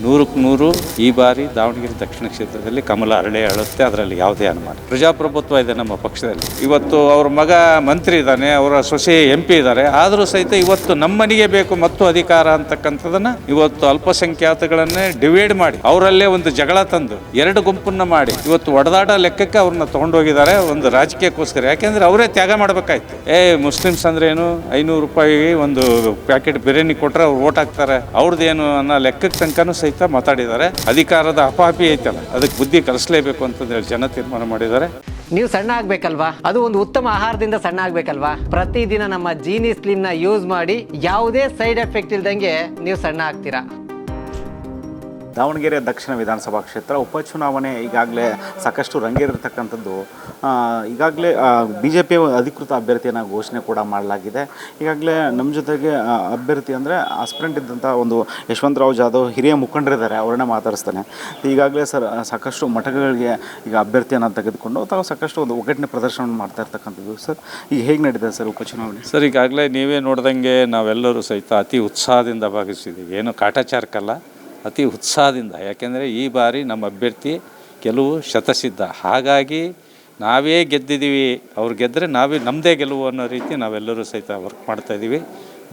ನೂರಕ್ಕೆ ನೂರು ಈ ಬಾರಿ ದಾವಣಗೆರೆ ದಕ್ಷಿಣ ಕ್ಷೇತ್ರದಲ್ಲಿ ಕಮಲ ಅರಳೆ ಅಳುತ್ತೆ, ಅದರಲ್ಲಿ ಯಾವುದೇ ಅನುಮಾನ. ಪ್ರಜಾಪ್ರಭುತ್ವ ಇದೆ ನಮ್ಮ ಪಕ್ಷದಲ್ಲಿ. ಇವತ್ತು ಅವ್ರ ಮಗ ಮಂತ್ರಿ ಇದ್ದಾನೆ, ಅವರ ಸೊಸೆ MP ಇದ್ದಾರೆ, ಆದರೂ ಸಹಿತ ಇವತ್ತು ನಮ್ಮನಿಗೆ ಬೇಕು ಮತ್ತು ಅಧಿಕಾರ ಅಂತಕ್ಕಂಥದನ್ನ ಇವತ್ತು ಅಲ್ಪಸಂಖ್ಯಾತಗಳನ್ನೇ ಡಿವೈಡ್ ಮಾಡಿ ಅವರಲ್ಲೇ ಒಂದು ಜಗಳ ತಂದು ಎರಡು ಗುಂಪನ್ನ ಮಾಡಿ ಇವತ್ತು ಒಡೆದಾಟ ಲೆಕ್ಕಕ್ಕೆ ಅವ್ರನ್ನ ತಗೊಂಡೋಗಿದ್ದಾರೆ ಒಂದು ರಾಜಕೀಯಕ್ಕೋಸ್ಕರ. ಯಾಕೆಂದ್ರೆ ಅವರೇ ತ್ಯಾಗ ಮಾಡಬೇಕಾಯ್ತು. ಮುಸ್ಲಿಮ್ಸ್ ಅಂದ್ರೆ ಏನು, 500 ರೂಪಾಯಿಗೆ ಒಂದು ಪ್ಯಾಕೆಟ್ ಬಿರಿಯಾನಿ ಕೊಟ್ರೆ ಅವ್ರು ಓಟ್ ಹಾಕ್ತಾರೆ, ಅವ್ರದ್ದೇನು ಅನ್ನೋ ಲೆಕ್ಕಕ್ಕೆ ತನಕನೂ ಸಹಿತ ಮಾತಾಡಿದ್ದಾರೆ. ಅಧಿಕಾರದ ಅಪಾಪಿ ಐತಲ್ಲ, ಅದಕ್ಕೆ ಬುದ್ಧಿ ಕಲಿಸಲೇಬೇಕು ಅಂತಂದೇಳಿ ಜನ ತೀರ್ಮಾನ ಮಾಡಿದ್ದಾರೆ. ನೀವು ಸಣ್ಣ ಆಗ್ಬೇಕಲ್ವಾ, ಅದು ಒಂದು ಉತ್ತಮ ಆಹಾರದಿಂದ ಸಣ್ಣ ಆಗ್ಬೇಕಲ್ವಾ. ಪ್ರತಿದಿನ ನಮ್ಮ ಜೀನಿ ಸ್ಲಿಮ್ ನ ಯೂಸ್ ಮಾಡಿ ಯಾವುದೇ ಸೈಡ್ ಎಫೆಕ್ಟ್ ಇಲ್ದಂಗೆ ನೀವು ಸಣ್ಣ ಆಗ್ತೀರಾ. ದಾವಣಗೆರೆ ದಕ್ಷಿಣ ವಿಧಾನಸಭಾ ಕ್ಷೇತ್ರ ಉಪಚುನಾವಣೆ ಈಗಾಗಲೇ ಸಾಕಷ್ಟು ರಂಗೇರಿರ್ತಕ್ಕಂಥದ್ದು. ಈಗಾಗಲೇ BJP ಅಧಿಕೃತ ಅಭ್ಯರ್ಥಿಯನ್ನು ಘೋಷಣೆ ಕೂಡ ಮಾಡಲಾಗಿದೆ. ಈಗಾಗಲೇ ನಮ್ಮ ಜೊತೆಗೆ ಅಭ್ಯರ್ಥಿ ಅಂದರೆ ಆಸ್ಪಿರೆಂಟ್ ಇದ್ದಂಥ ಒಂದು ಯಶವಂತರಾವ್ ಜಾಧವ್ ಹಿರಿಯ ಮುಖಂಡರಿದ್ದಾರೆ, ಅವ್ರನ್ನೇ ಮಾತಾಡಿಸ್ತಾನೆ. ಈಗಾಗಲೇ ಸಾಕಷ್ಟು ಮಠಗಳಿಗೆ ಈಗ ಅಭ್ಯರ್ಥಿಯನ್ನು ತೆಗೆದುಕೊಂಡು ತಾವು ಸಾಕಷ್ಟು ಒಂದು ಒಗ್ಗಟ್ಟಿನ ಪ್ರದರ್ಶನ ಮಾಡ್ತಾ ಇರ್ತಕ್ಕಂಥದ್ದು. ಸರ್, ಈಗ ಹೇಗೆ ನಡೀತದೆ ಸರ್ ಉಪಚುನಾವಣೆ? ಸರ್, ಈಗಾಗಲೇ ನೀವೇ ನೋಡ್ದಂಗೆ ನಾವೆಲ್ಲರೂ ಸಹಿತ ಅತಿ ಉತ್ಸಾಹದಿಂದ ಭಾಗಿಸಿದ್ದೀವಿ. ಏನು ಕಾಟಾಚಾರಕ್ಕಲ್ಲ, ಅತಿ ಉತ್ಸಾಹದಿಂದ. ಯಾಕೆಂದರೆ ಈ ಬಾರಿ ನಮ್ಮ ಅಭ್ಯರ್ಥಿ ಗೆಲುವು ಶತಸಿದ್ಧ. ಹಾಗಾಗಿ ನಾವೇ ಗೆದ್ದಿದ್ದೀವಿ, ಅವ್ರು ಗೆದ್ದರೆ ನಾವೇ ನಮ್ಮದೇ ಗೆಲುವು ಅನ್ನೋ ರೀತಿ ನಾವೆಲ್ಲರೂ ಸಹಿತ ವರ್ಕ್ ಮಾಡ್ತಾಯಿದ್ದೀವಿ.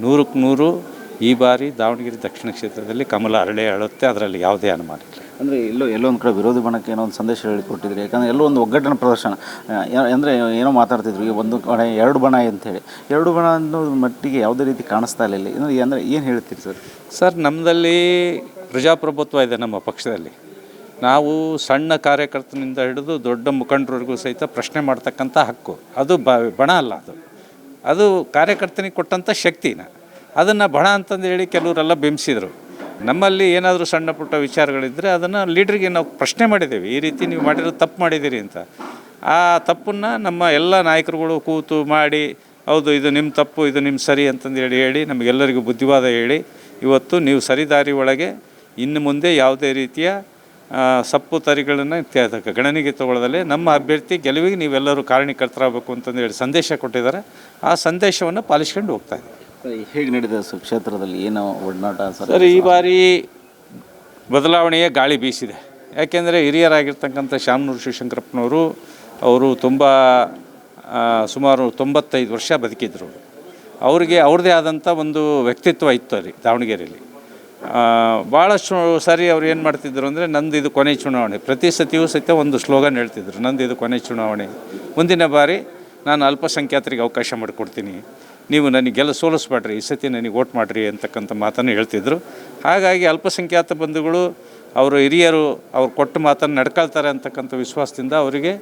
100ಕ್ಕೆ 100 ಈ ಬಾರಿ ದಾವಣಗೆರೆ ದಕ್ಷಿಣ ಕ್ಷೇತ್ರದಲ್ಲಿ ಕಮಲ ಅರಳೆ ಅಳುತ್ತೆ, ಅದರಲ್ಲಿ ಯಾವುದೇ ಅನುಮಾನ ಇಲ್ಲ. ಅಂದರೆ ಎಲ್ಲೋ ಒಂದು ಕಡೆ ವಿರೋಧಿ ಬಣಕ್ಕೆ ಏನೋ ಒಂದು ಸಂದೇಶ ಹೇಳಿಕೊಟ್ಟಿದ್ರು. ಯಾಕಂದರೆ ಎಲ್ಲೋ ಒಂದು ಒಗ್ಗಟ್ಟಿನ ಪ್ರದರ್ಶನ ಅಂದರೆ ಏನೋ ಮಾತಾಡ್ತಿದ್ರು. ಈಗ ಒಂದು ಕಡೆ 2 ಬಣ ಅಂಥೇಳಿ 2 ಬಣ ಅನ್ನೋ ಮಟ್ಟಿಗೆ ಯಾವುದೇ ರೀತಿ ಕಾಣಿಸ್ತಾ ಇಲ್ಲ. ಅಂದರೆ ಏನು ಹೇಳ್ತೀರಿ ಸರ್? ಸರ್, ನಮ್ಮದಲ್ಲಿ ಪ್ರಜಾಪ್ರಭುತ್ವ ಇದೆ ನಮ್ಮ ಪಕ್ಷದಲ್ಲಿ. ನಾವು ಸಣ್ಣ ಕಾರ್ಯಕರ್ತನಿಂದ ಹಿಡಿದು ದೊಡ್ಡ ಮುಖಂಡರಿಗೂ ಸಹಿತ ಪ್ರಶ್ನೆ ಮಾಡ್ತಕ್ಕಂಥ ಹಕ್ಕು. ಅದು ಬಣ ಅಲ್ಲ, ಅದು ಕಾರ್ಯಕರ್ತನಿಗೆ ಕೊಟ್ಟಂಥ ಶಕ್ತಿನ. ಅದನ್ನು ಬಣ ಅಂತಂದು ಹೇಳಿ ಕೆಲವರೆಲ್ಲ ಬಿಂಬಿಸಿದರು. ನಮ್ಮಲ್ಲಿ ಏನಾದರೂ ಸಣ್ಣ ಪುಟ್ಟ ವಿಚಾರಗಳಿದ್ದರೆ ಅದನ್ನು ಲೀಡ್ರಿಗೆ ನಾವು ಪ್ರಶ್ನೆ ಮಾಡಿದ್ದೇವೆ, ಈ ರೀತಿ ನೀವು ಮಾಡಿರೋ ತಪ್ಪು ಮಾಡಿದ್ದೀರಿ ಅಂತ. ಆ ತಪ್ಪನ್ನು ನಮ್ಮ ಎಲ್ಲ ನಾಯಕರುಗಳು ಕೂತು ಮಾಡಿ, ಹೌದು ಇದು ನಿಮ್ಮ ತಪ್ಪು, ಇದು ನಿಮ್ಮ ಸರಿ ಅಂತಂದು ಹೇಳಿ ನಮಗೆಲ್ಲರಿಗೂ ಬುದ್ಧಿವಾದ ಹೇಳಿ ಇವತ್ತು ನೀವು ಸರಿದಾರಿ ಒಳಗೆ ಇನ್ನು ಮುಂದೆ ಯಾವುದೇ ರೀತಿಯ ಸಪ್ಪು ತರಿಗಳನ್ನು ಗಣನೆಗೆ ತಗೊಳ್ಳೋದಲ್ಲೇ ನಮ್ಮ ಅಭ್ಯರ್ಥಿ ಗೆಲುವಿಗೆ ನೀವೆಲ್ಲರೂ ಕಾರಣೀಕರ್ತರಾಗಬೇಕು ಅಂತಂದೇಳಿ ಸಂದೇಶ ಕೊಟ್ಟಿದ್ದಾರೆ. ಆ ಸಂದೇಶವನ್ನು ಪಾಲಿಸ್ಕೊಂಡು ಹೋಗ್ತಾ ಇದ್ದೀವಿ. ಹೇಗೆ ನಡೀತದೆ ಸರ್ ಕ್ಷೇತ್ರದಲ್ಲಿ, ಏನೋ ಒಡನಾಟ ಸರ್? ಈ ಬಾರಿ ಬದಲಾವಣೆಯ ಗಾಳಿ ಬೀಸಿದೆ. ಯಾಕೆಂದರೆ ಹಿರಿಯರಾಗಿರ್ತಕ್ಕಂಥ ಶಾಮನೂರು ಶಿವಶಂಕರಪ್ಪನವರು ಅವರು ಸುಮಾರು 95 ವರ್ಷ ಬದುಕಿದ್ರು. ಅವರಿಗೆ ಅವ್ರದ್ದೇ ಆದಂಥ ಒಂದು ವ್ಯಕ್ತಿತ್ವ ಇತ್ತು ಅಲ್ಲಿ ದಾವಣಗೆರೆಯಲ್ಲಿ. ಭಾಳಷ್ಟು ಸಾರಿ ಅವ್ರು ಏನು ಮಾಡ್ತಿದ್ರು ಅಂದರೆ, ನಂದು ಇದು ಕೊನೆ ಚುನಾವಣೆ. ಪ್ರತಿ ಸತಿಯೂ ಸಹಿತ ಒಂದು ಸ್ಲೋಗನ್ ಹೇಳ್ತಿದ್ರು, ನಂದು ಇದು ಕೊನೆ ಚುನಾವಣೆ, ಮುಂದಿನ ಬಾರಿ ನಾನು ಅಲ್ಪಸಂಖ್ಯಾತರಿಗೆ ಅವಕಾಶ ಮಾಡಿಕೊಡ್ತೀನಿ, ನೀವು ನನಗೆ ಸೋಲಿಸ್ಬೇಡ್ರಿ, ಈ ಸತಿ ನನಗೆ ವೋಟ್ ಮಾಡಿರಿ ಅಂತಕ್ಕಂಥ ಮಾತನ್ನು ಹೇಳ್ತಿದ್ರು. ಹಾಗಾಗಿ ಅಲ್ಪಸಂಖ್ಯಾತ ಬಂಧುಗಳು, ಅವರು ಹಿರಿಯರು ಅವ್ರು ಕೊಟ್ಟ ಮಾತನ್ನು ನಡ್ಕೊಳ್ತಾರೆ ಅಂತಕ್ಕಂಥ ವಿಶ್ವಾಸದಿಂದ ಅವರಿಗೆ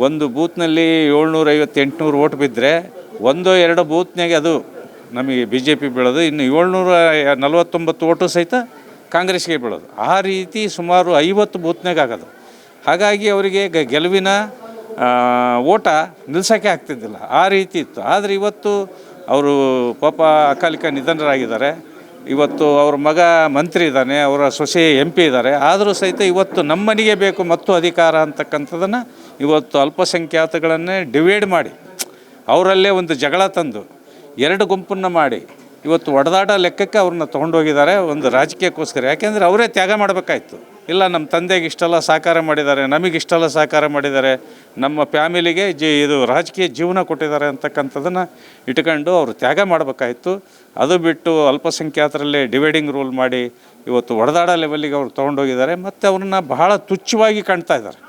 ಒಂದು ಬೂತ್ನಲ್ಲಿ 750-800 ವೋಟ್ ಬಿದ್ದರೆ 1-2 ಬೂತ್ನಾಗೆ ಅದು ನಮಗೆ BJP ಬೀಳೋದು, ಇನ್ನು 749 ವೋಟು ಸಹಿತ ಕಾಂಗ್ರೆಸ್ಗೆ ಬೀಳೋದು. ಆ ರೀತಿ ಸುಮಾರು 50 ಬೂತ್ನಾಗ ಆಗೋದು. ಹಾಗಾಗಿ ಅವರಿಗೆ ಗೆಲುವಿನ ಓಟ ನಿಲ್ಸೋಕ್ಕೆ ಆಗ್ತಿದ್ದಿಲ್ಲ, ಆ ರೀತಿ ಇತ್ತು. ಆದರೆ ಇವತ್ತು ಅವರು ಪಾಪ ಅಕಾಲಿಕ ನಿಧನರಾಗಿದ್ದಾರೆ. ಇವತ್ತು ಅವ್ರ ಮಗ ಮಂತ್ರಿ ಇದ್ದಾನೆ, ಅವರ ಸೊಸೆ MP ಇದ್ದಾರೆ, ಆದರೂ ಸಹಿತ ಇವತ್ತು ನಮ್ಮನಿಗೆ ಬೇಕು ಮತ್ತು ಅಧಿಕಾರ ಅಂತಕ್ಕಂಥದ್ದನ್ನು ಇವತ್ತು ಅಲ್ಪಸಂಖ್ಯಾತಗಳನ್ನೇ ಡಿವೈಡ್ ಮಾಡಿ ಅವರಲ್ಲೇ ಒಂದು ಜಗಳ ತಂದು ಎರಡು ಗುಂಪನ್ನು ಮಾಡಿ ಇವತ್ತು ಒಡೆದಾಟ ಲೆಕ್ಕಕ್ಕೆ ಅವ್ರನ್ನ ತೊಗೊಂಡೋಗಿದ್ದಾರೆ ಒಂದು ರಾಜಕೀಯಕ್ಕೋಸ್ಕರ. ಯಾಕೆಂದರೆ ಅವರೇ ತ್ಯಾಗ ಮಾಡಬೇಕಾಯ್ತು. ಇಲ್ಲ, ನಮ್ಮ ತಂದೆಗೆ ಇಷ್ಟೆಲ್ಲ ಸಹಕಾರ ಮಾಡಿದ್ದಾರೆ, ನಮಗಿಷ್ಟೆಲ್ಲ ಸಹಕಾರ ಮಾಡಿದ್ದಾರೆ, ನಮ್ಮ ಫ್ಯಾಮಿಲಿಗೆ ಇದು ರಾಜಕೀಯ ಜೀವನ ಕೊಟ್ಟಿದ್ದಾರೆ ಅಂತಕ್ಕಂಥದ್ದನ್ನು ಇಟ್ಕೊಂಡು ಅವರು ತ್ಯಾಗ ಮಾಡಬೇಕಾಯ್ತು. ಅದು ಬಿಟ್ಟು ಅಲ್ಪಸಂಖ್ಯಾತರಲ್ಲೇ ಡಿವೈಡಿಂಗ್ ರೂಲ್ ಮಾಡಿ ಇವತ್ತು ಒಡೆದಾಡ ಲೆವೆಲ್ಲಿಗೆ ಅವ್ರು ತೊಗೊಂಡೋಗಿದ್ದಾರೆ. ಮತ್ತು ಅವ್ರನ್ನ ಬಹಳ ತುಚ್ಛವಾಗಿ ಕಾಣ್ತಾ ಇದ್ದಾರೆ.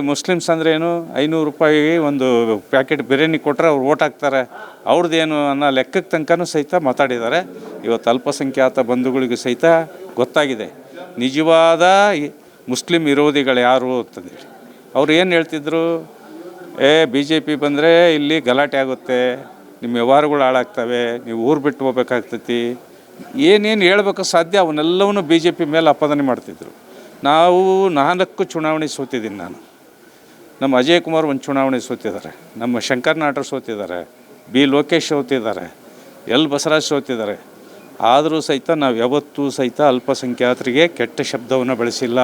ಮುಸ್ಲಿಮ್ಸ್ ಅಂದ್ರೆ ಏನು, 500 ರೂಪಾಯಿಗೆ ಒಂದು ಪ್ಯಾಕೆಟ್ ಬಿರಿಯಾನಿ ಕೊಟ್ಟರೆ ಅವ್ರು ಓಟ್ ಹಾಕ್ತಾರೆ, ಅವ್ರದ್ದೇನು ಅನ್ನೋ ಲೆಕ್ಕಕ್ಕೆ ತನಕನೂ ಸಹಿತ ಮಾತಾಡಿದ್ದಾರೆ. ಇವತ್ತು ಅಲ್ಪಸಂಖ್ಯಾತ ಬಂಧುಗಳಿಗೂ ಸಹಿತ ಗೊತ್ತಾಗಿದೆ ನಿಜವಾದ ಮುಸ್ಲಿಂ ವಿರೋಧಿಗಳು ಯಾರು ಅಂತಂದೇಳಿ. ಅವ್ರು ಏನು ಹೇಳ್ತಿದ್ರು, BJP ಬಂದರೆ ಇಲ್ಲಿ ಗಲಾಟೆ ಆಗುತ್ತೆ, ನಿಮ್ಮ ವ್ಯವಹಾರಗಳು ಹಾಳಾಗ್ತವೆ, ನೀವು ಊರು ಬಿಟ್ಟು ಹೋಗ್ಬೇಕಾಗ್ತೈತಿ, ಏನೇನು ಹೇಳ್ಬೇಕು ಸಾಧ್ಯ ಅವನ್ನೆಲ್ಲವನ್ನೂ BJP ಮೇಲೆ ಅಪಾದನೆ ಮಾಡ್ತಿದ್ರು. ನಾವು 4 ಚುನಾವಣೆ ಸೋತಿದ್ದೀನಿ ನಾನು. ನಮ್ಮ ಅಜಯ್ ಕುಮಾರ್ ಒಂದು ಚುನಾವಣೆ ಸೋತಿದ್ದಾರೆ, ನಮ್ಮ ಶಂಕರ್ ನಾಟರ್ ಸೋತಿದ್ದಾರೆ, B ಲೋಕೇಶ್ ಸೋತಿದ್ದಾರೆ, L ಬಸವರಾಜ್ ಸೋತಿದ್ದಾರೆ. ಆದರೂ ಸಹಿತ ನಾವು ಯಾವತ್ತೂ ಸಹಿತ ಅಲ್ಪಸಂಖ್ಯಾತರಿಗೆ ಕೆಟ್ಟ ಶಬ್ದವನ್ನು ಬಳಸಿಲ್ಲ.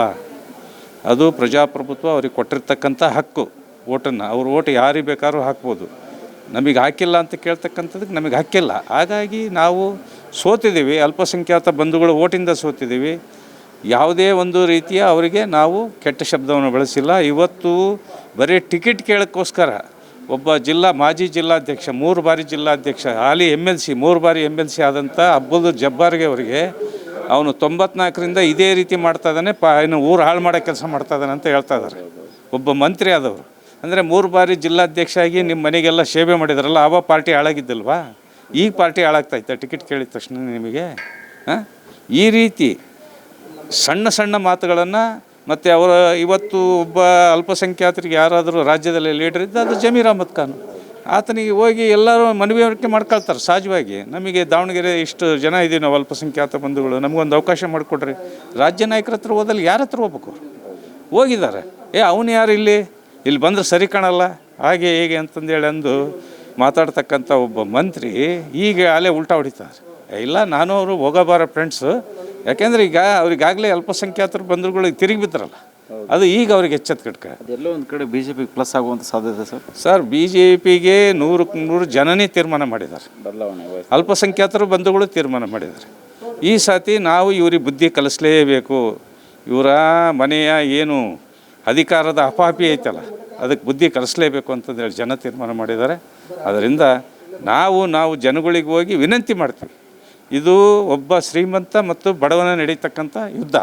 ಅದು ಪ್ರಜಾಪ್ರಭುತ್ವ ಅವ್ರಿಗೆ ಕೊಟ್ಟಿರ್ತಕ್ಕಂಥ ಹಕ್ಕು. ಓಟನ್ನು ಅವ್ರ ಓಟ್ ಯಾರಿಗೆ ಬೇಕಾದ್ರೂ ಹಾಕ್ಬೋದು. ನಮಗೆ ಹಾಕಿಲ್ಲ ಅಂತ ಕೇಳ್ತಕ್ಕಂಥದ್ದಕ್ಕೆ ನಮಗೆ ಹಕ್ಕಿಲ್ಲ. ಹಾಗಾಗಿ ನಾವು ಸೋತಿದ್ದೀವಿ, ಅಲ್ಪಸಂಖ್ಯಾತ ಬಂಧುಗಳು ಓಟಿಂದ ಸೋತಿದ್ದೀವಿ. ಯಾವುದೇ ಒಂದು ರೀತಿಯ ಅವರಿಗೆ ನಾವು ಕೆಟ್ಟ ಶಬ್ದವನ್ನು ಬಳಸಿಲ್ಲ. ಇವತ್ತು ಬರೀ ಟಿಕೆಟ್ ಕೇಳೋಕ್ಕೋಸ್ಕರ ಒಬ್ಬ ಮಾಜಿ ಜಿಲ್ಲಾಧ್ಯಕ್ಷ, 3 ಬಾರಿ ಜಿಲ್ಲಾಧ್ಯಕ್ಷ, ಹಾಲಿ MLC 3 ಬಾರಿ MLC ಆದಂಥ ಅಬ್ದುಲ್ ಜಬ್ಬಾರ್ಗೆ ಅವರಿಗೆ ಅವನು 94ರಿಂದ ಇದೇ ರೀತಿ ಮಾಡ್ತಾ ಇದ್ದಾನೆ, ಇನ್ನು ಊರು ಹಾಳು ಮಾಡೋ ಕೆಲಸ ಮಾಡ್ತಾ ಇದ್ದಾನೆ ಅಂತ ಹೇಳ್ತಾ ಇದ್ದಾರೆ. ಒಬ್ಬ ಮಂತ್ರಿ ಆದವರು ಅಂದರೆ 3 ಬಾರಿ ಜಿಲ್ಲಾಧ್ಯಕ್ಷ ಆಗಿ ನಿಮ್ಮ ಮನೆಗೆಲ್ಲ ಸೇವೆ ಮಾಡಿದಾರಲ್ಲ, ಆವಾಗ ಪಾರ್ಟಿ ಹಾಳಾಗಿದ್ದಲ್ವಾ? ಈಗ ಪಾರ್ಟಿ ಹಾಳಾಗ್ತಾಯಿತ್ತು ಟಿಕೆಟ್ ಕೇಳಿದ ತಕ್ಷಣ ನಿಮಗೆ? ಈ ರೀತಿ ಸಣ್ಣ ಸಣ್ಣ ಮಾತುಗಳನ್ನು ಮತ್ತು ಅವರ ಇವತ್ತು ಒಬ್ಬ ಅಲ್ಪಸಂಖ್ಯಾತರಿಗೆ ಯಾರಾದರೂ ರಾಜ್ಯದಲ್ಲಿ ಲೀಡರ್ ಇದ್ದ ಅದು ಜಮೀರ್ ಅಹಮದ್ ಖಾನ್. ಆತನಿಗೆ ಹೋಗಿ ಎಲ್ಲರೂ ಮನವರಿಕೆ ಮಾಡ್ಕೊಳ್ತಾರೆ ಸಹಜವಾಗಿ. ನಮಗೆ ದಾವಣಗೆರೆ ಇಷ್ಟು ಜನ ಇದ್ದೀವಿ ನಾವು ಅಲ್ಪಸಂಖ್ಯಾತ ಬಂಧುಗಳು, ನಮಗೊಂದು ಅವಕಾಶ ಮಾಡಿಕೊಡ್ರಿ. ರಾಜ್ಯ ನಾಯಕರ ಹತ್ರ ಹೋದಲ್ಲಿ ಯಾರ ಹತ್ರ ಹೋಗ್ಬೇಕು? ಹೋಗಿದ್ದಾರೆ. ಅವನು ಯಾರು ಇಲ್ಲಿ ಬಂದರೆ ಸರಿ ಕಾಣಲ್ಲ ಹಾಗೆ ಹೇಗೆ ಅಂತಂದೇಳಿ ಅಂದು ಮಾತಾಡ್ತಕ್ಕಂಥ ಒಬ್ಬ ಮಂತ್ರಿ ಈಗ ಅಲ್ಲೇ ಉಲ್ಟಾ ಹೊಡಿತಾರೆ. ಇಲ್ಲ, ನಾನು ಅವರು ಹೋಗಬಾರ ಫ್ರೆಂಡ್ಸು, ಯಾಕೆಂದರೆ ಈಗ ಅವ್ರಿಗಾಗಲೇ ಅಲ್ಪಸಂಖ್ಯಾತರು ಬಂಧುಗಳಿಗೆ ತಿರುಗಿ ಬಿದ್ದರಲ್ಲ, ಅದು ಈಗ ಅವ್ರಿಗೆ ಎಚ್ಚೆತ್ತು ಕಟ್ಕ. ಅದೆಲ್ಲೋ ಒಂದು ಕಡೆ BJP ಪ್ಲಸ್ ಆಗುವಂಥ ಸಾಧ್ಯತೆ ಸರ್ BJPಗೆ 100 ಜನನೇ ತೀರ್ಮಾನ ಮಾಡಿದ್ದಾರೆ, ಬದಲಾವಣೆ ಅಲ್ಪಸಂಖ್ಯಾತರು ಬಂಧುಗಳು ತೀರ್ಮಾನ ಮಾಡಿದ್ದಾರೆ. ಈ ಸಾತಿ ನಾವು ಇವ್ರಿಗೆ ಬುದ್ಧಿ ಕಲಿಸಲೇಬೇಕು. ಇವರ ಮನೆಯ ಏನು ಅಧಿಕಾರದ ಅಪಾಪಿ ಐತಲ್ಲ, ಅದಕ್ಕೆ ಬುದ್ಧಿ ಕಲಿಸಲೇಬೇಕು ಅಂತಂದೇಳಿ ಜನ ತೀರ್ಮಾನ ಮಾಡಿದ್ದಾರೆ. ಅದರಿಂದ ನಾವು ಜನಗಳಿಗೆ ಹೋಗಿ ವಿನಂತಿ ಮಾಡ್ತೀವಿ. ಇದು ಒಬ್ಬ ಶ್ರೀಮಂತ ಮತ್ತು ಬಡವನ ನಡೀತಕ್ಕಂಥ ಯುದ್ಧ.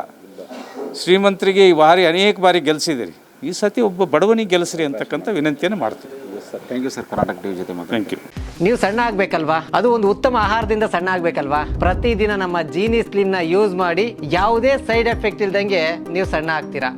ಶ್ರೀಮಂತರಿಗೆ ಈ ಅನೇಕ ಬಾರಿ ಗೆಲ್ಲಿಸಿದಿರಿ, ಈ ಸತಿ ಒಬ್ಬ ಬಡವನಿಗೆ ಗೆಲ್ಲಿಸ್ರಿ ಅಂತಕ್ಕಂಥ ವಿನಂತಿಯನ್ನು ಮಾಡ್ತೀವಿ. Thank you sir, Karnataka TV ಜೊತೆ ಥ್ಯಾಂಕ್ ಯು. ನೀವು ಸಣ್ಣ ಆಗಬೇಕಲ್ವಾ? ಅದು ಒಂದು ಉತ್ತಮ ಆಹಾರದಿಂದ ಸಣ್ಣ ಆಗಬೇಕಲ್ವಾ? ಪ್ರತಿದಿನ ನಮ್ಮ ಜೀನಿ ಸ್ಲಿಮ್ನ ಯೂಸ್ ಮಾಡಿ ಯಾವುದೇ ಸೈಡ್ ಎಫೆಕ್ಟ್ ಇಲ್ದಂಗೆ ನೀವು ಸಣ್ಣ ಆಗ್ತೀರಾ.